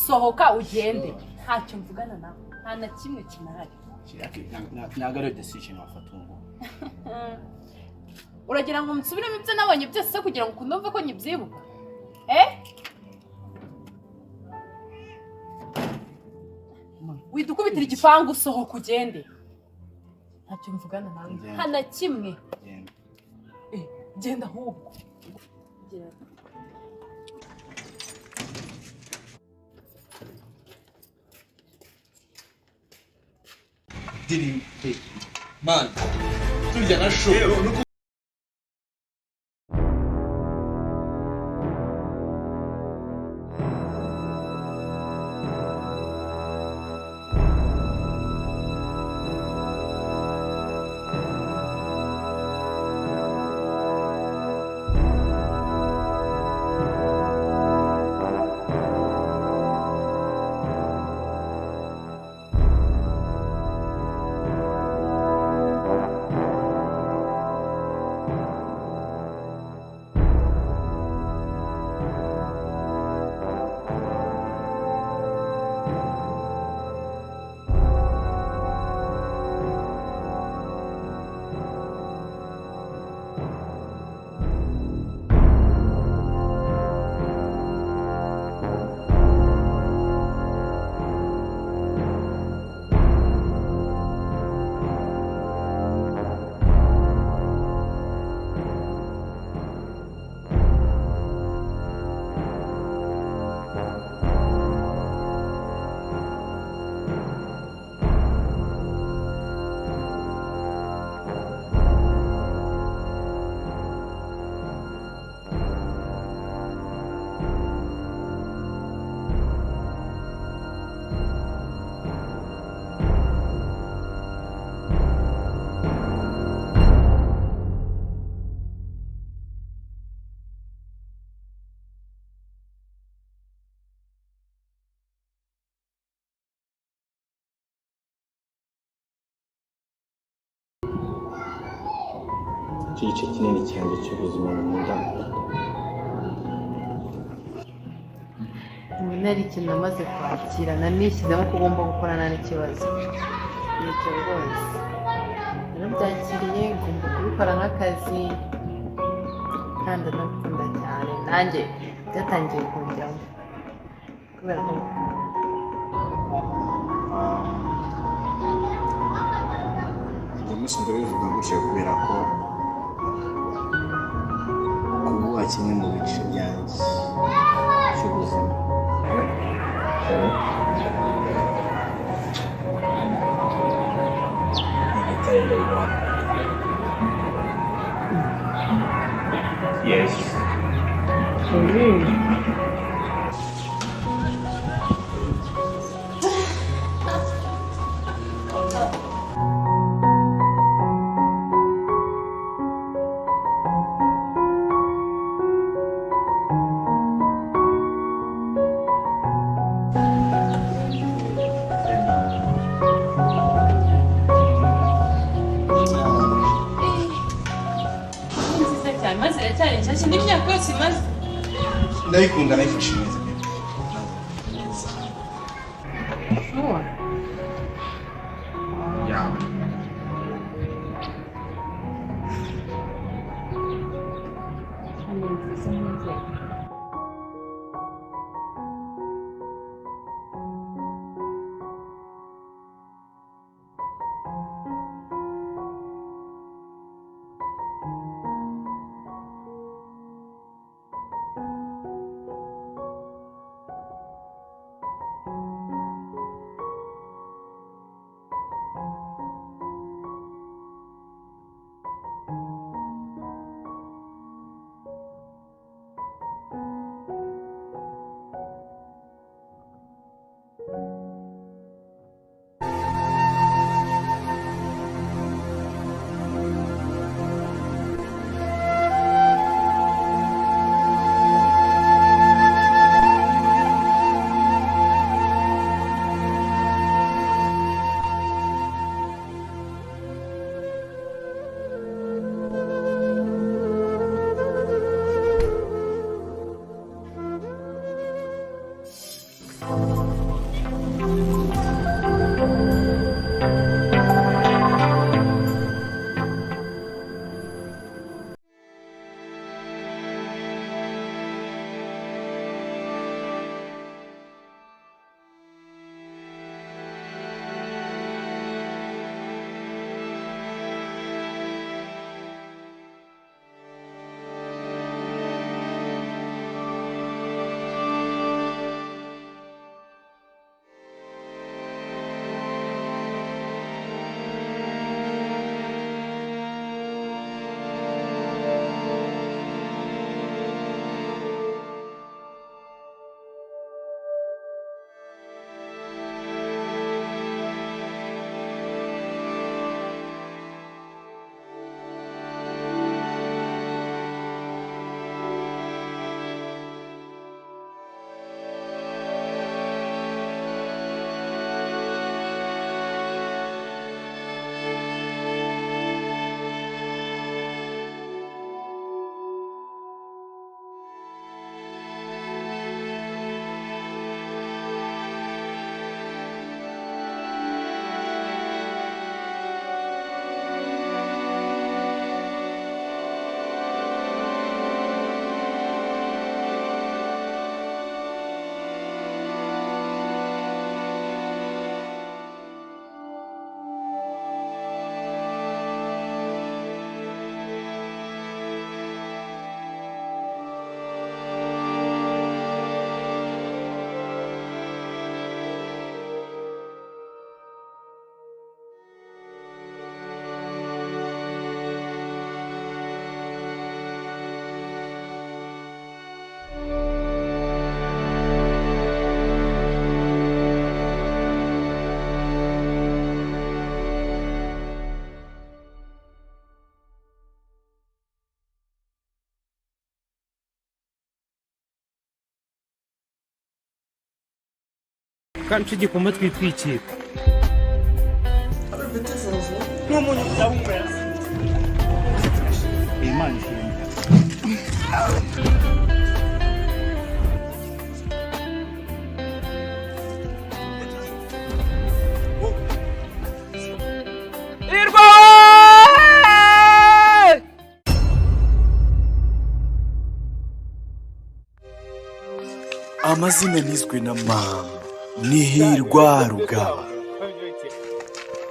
sohoka ugende ntacyo mvugana nawe nta na kimwe kinahari nagare decision wafata ngo uragira ngo nsubiremo ibyo nabonye byose kugira ngo ukunde ko nyibyibuka widukubitira igipangu sohoka ugende ntacyo mvugana nawe nta na kimwe genda ahubwo Diri, man, tujya na show. igice kinini cyane cy'ubuzima mu ndangagaciro nari ikintu namaze kwakira nanishyizemo ko ugomba gukorana n'ikibazo nicyo rwose narabyakiriye ngomba kubikora nk'akazi kandi ndabikunda cyane nanjye byatangiye kunjyamo kubera ko uyu munsi ndabivuga gutya kubera ko kuba kimwe mu bice byanjye cy'ubuzima Yes. ndayikunda nayifashe neza kandi icyo gikoma twitwikira Imana ishimwe. Hirwa! Amazina nizwe na mama ni Hirwa Rugaba.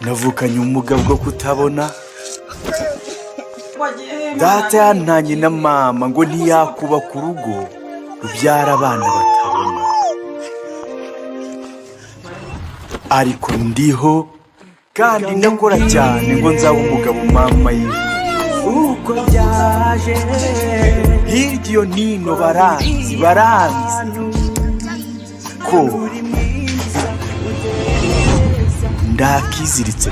Navukanye ubumuga bwo kutabona. Data yantanye na mama ngo ntiyakubaka urugo rubyara abana batabona. Ariko ndiho kandi ndakora cyane ngo nzaba umugabo mama yifuza. Uko byaje hirya iyo nino baranzi ko ndakiziritse.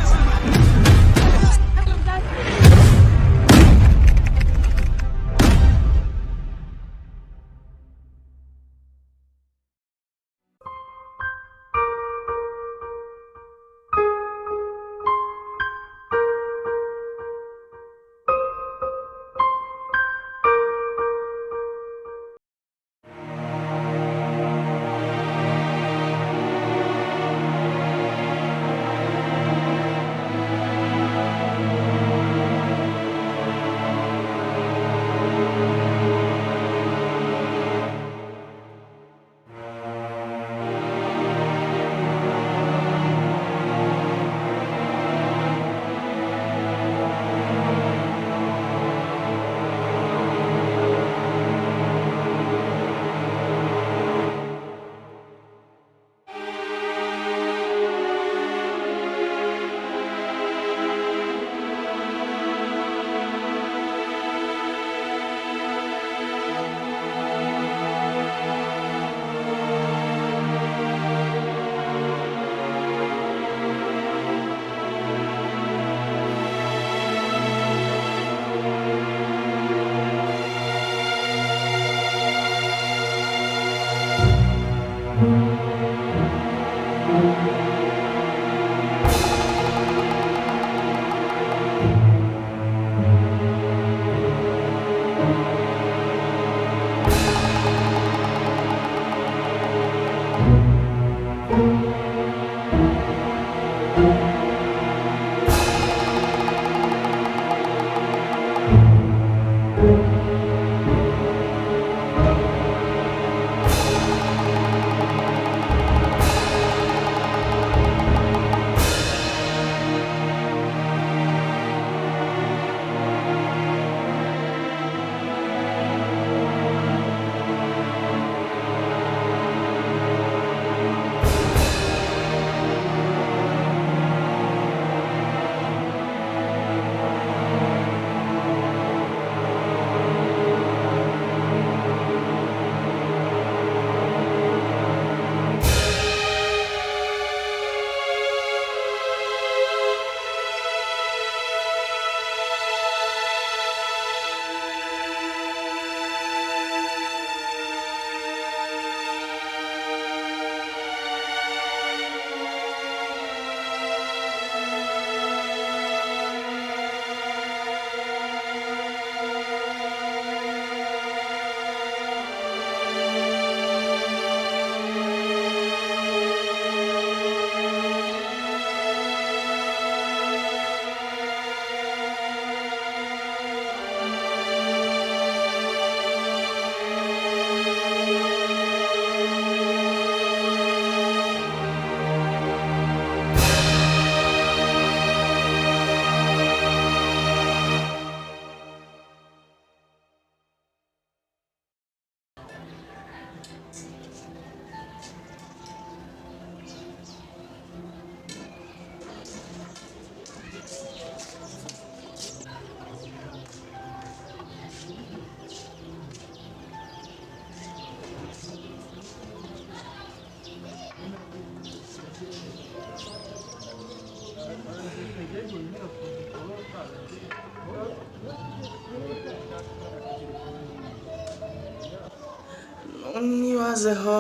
Nibazeho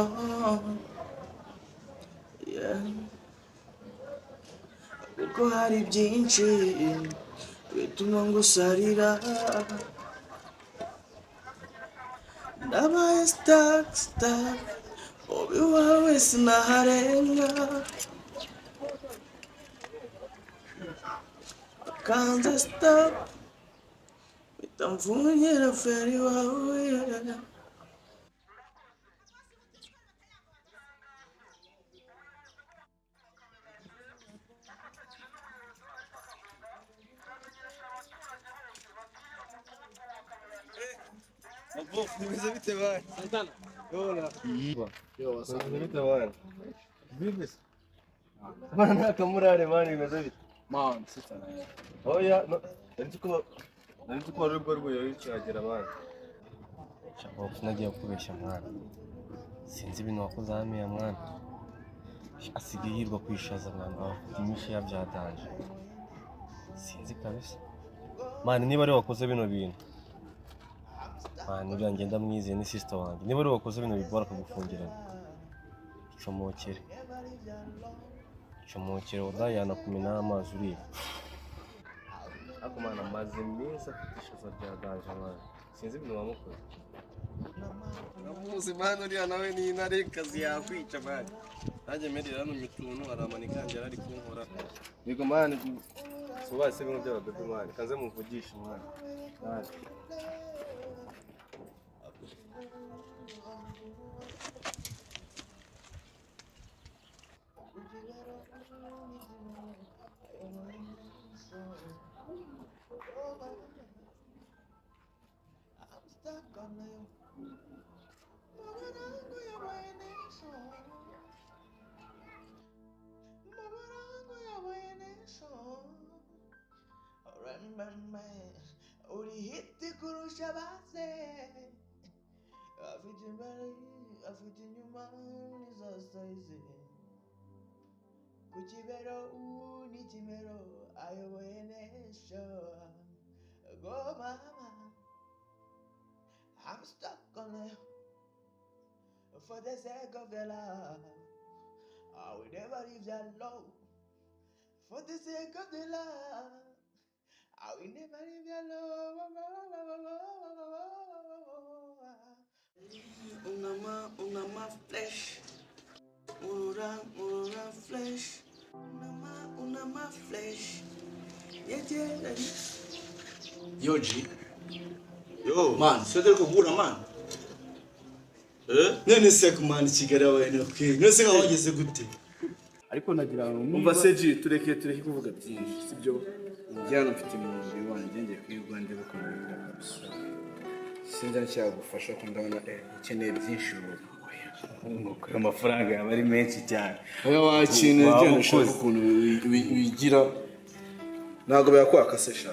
kuko hari byinshi bituma ngusarira. Ndabaye stuck ubi wawe sinaharenga, kanze stop bitamvunyira feri wawe. Bimeze bite bana? Santana. Yola. Yo, bimeze bite bana? Bimeze. Bana kamurare bana bimeze bite? Man, sitana. Oya, nzi ko ari rwo yicagera bana. Shaka nagiye kubeshya mwana. Sinzi ibintu wakoze hamiya mwana. Asigaye yirwa kwishaza mwana, afite imisha yabyadanje. Sinzi kabisa. Mwana niba ari wakoze bino bintu. Nibyo ngenda mwizeye ni sister wanjye. Niba ari wakoze bino bigora kugufungirana. Comokere udayana kumena amazi uri. Ako mwana maze iminsi afite ishaza ryadanje mwana. Sinzi ibintu wamukoze. Namuzi mwana uriya nawe ni intare kazi yakwica mwana. Nanjye merera hano mituntu aramanika yanjye ari kunkora. Bigo mwana subase bino by'ababebe mwana. Kanze muvugisha mwana. Urihiti kurusha base, afite imbere afite inyuma nizasaize, ku kibero n'ikimero ayoboye nesho. Go mama, I'm stuck on you for the sake of your love. I will never leave you alone for the sake of the love. I will never leave you alone. Unama flesh, mura flesh, unama flesh. Yeah. Yo G, yo man, sio kugura man. Nene sek man Kigali wene okay. Nese wageze gute? Ariko nagira ngo umva seji tureke kuvuga byinshi sibyo. Njyana mfite mu mubiri wanjye ngiye kwirwa ndi bukomera kabisa. Sinzi ncyagufasha ko ndabona ukeneye byinshi nuko amafaranga yaba ari menshi cyane. Oya wakintu njyana ushaka ukuntu wigira ntago bayakwaka se sha.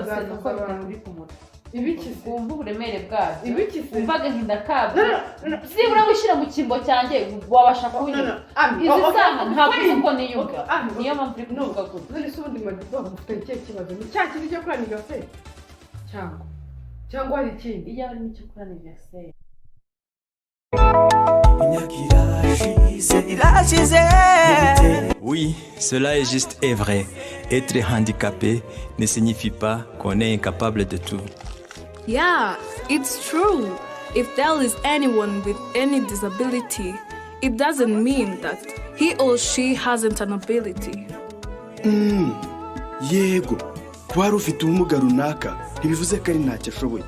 byose ni uko bitari ku mutwe ibiki wumva uburemere bwabyo ibiki wumva agahinda kabyo nibura wishyira mu cyimbo cyanjye wabasha kunyura izi saha ntabwo uzi uko niyumva niyo mpamvu uri kuvuga gutya none se ubundi Madiba mufite ikihe kibazo ni cya kintu cyo kuri anniversaire cyangwa hari ikindi iyo harimo icyo kuri anniversaire Oui, cela est juste et vrai. Être handicapé ne signifie pas qu'on est incapable de tout. Yeah, it's true. If there is anyone with any disability, it doesn't mean that he or she hasn't an ability. Yego, kuba ufite ubumuga runaka ntibivuze ko ari ntacyo ashoboye.